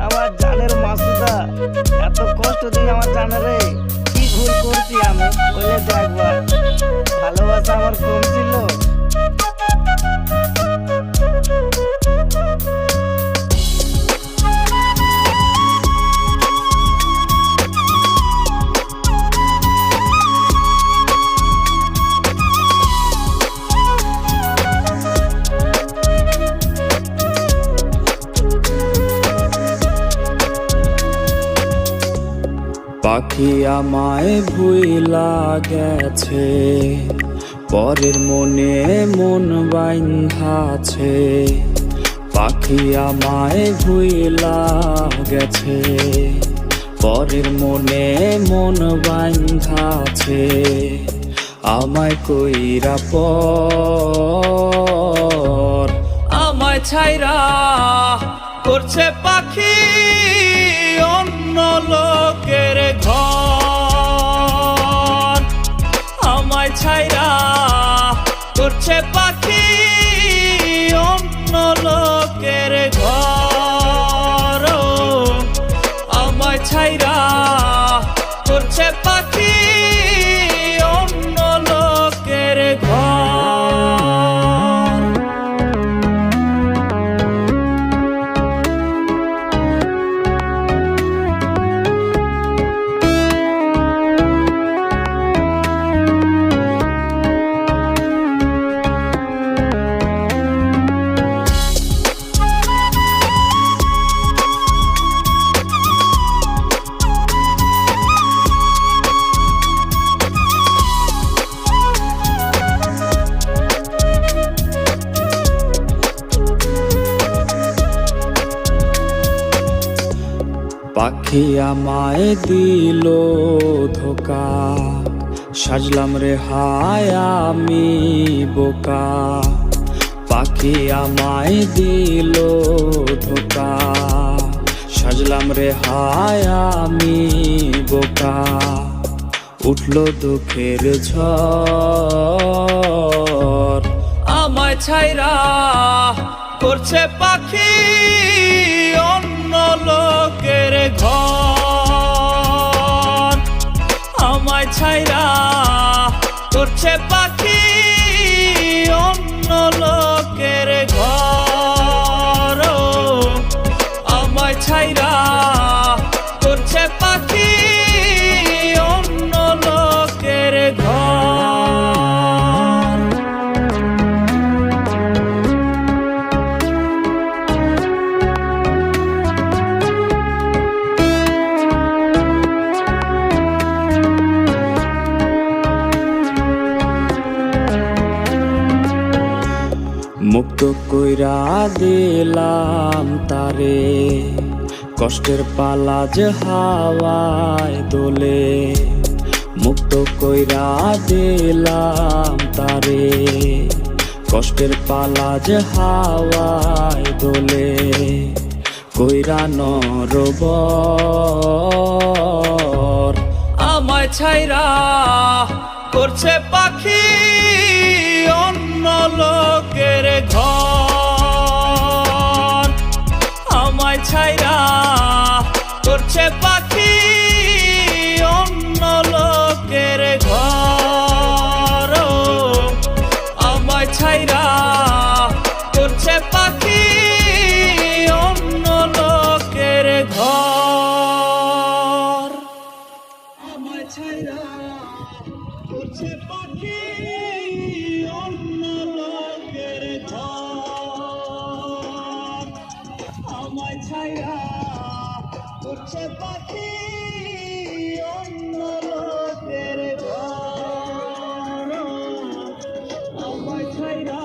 আমার জানের মাসুদা, এত কষ্ট দিন আমার জানারে, কি ভুল করছি আমি বলে দেখবার। ভালোবাসা আমার কম ছিল। পাখি আমায় ভুইলা গেছে, পরের মনে মন বাইন্ধাছে। পাখি আমায় ভুইলা গেছে, পরের মনে মন বাইন্ধাছে। আমায় কইরা পর আমায় ছাইরা করছে পাখি অন্য লোকের ঘর। আমায় ছাইরা করছে পাখি অন্য লোকের ঘর। আমায় ছাইরা করছে পাখি অন্য লোকের ঘর। পাখি আমায় দিল ধোকা, সাজলাম রে হায় আমি বোকা। পাখি আমায় দিল ধোকা, সাজলাম রে হায় আমি বোকা। উঠলো দুঃখের ঝড়, আমায় ছাইরা করছে পাখি অন্য লোকের ঘর। আমায় ছাইরা করছে পাখি অন্য লোকের ঘর। আমায় ছাইরা করছে পাখি অন্য লোকের ঘর। মুক্ত কইরা দিলাম তারে, কষ্টের পালা যে হাওয়ায় দোলে। মুক্ত কইরা দিলাম তারে, কষ্টের পালা যে হাওয়ায় দোলে। কইরা নরবর, আমায় ছাইরা করছে পাখি অন্য লোকের ঘর। আমায় ছাইরা করছে পাখি অন্য লোকের ঘর। আমায় ছাইরা করছে পাখি অন্য লোকের ঘর। আমায় ছাইরা করছে পাখি অন্য লোকের ঘর। আমায় ছাইরা করছে পাখি অন্য লোকের ঘর। আমায় ছাইরা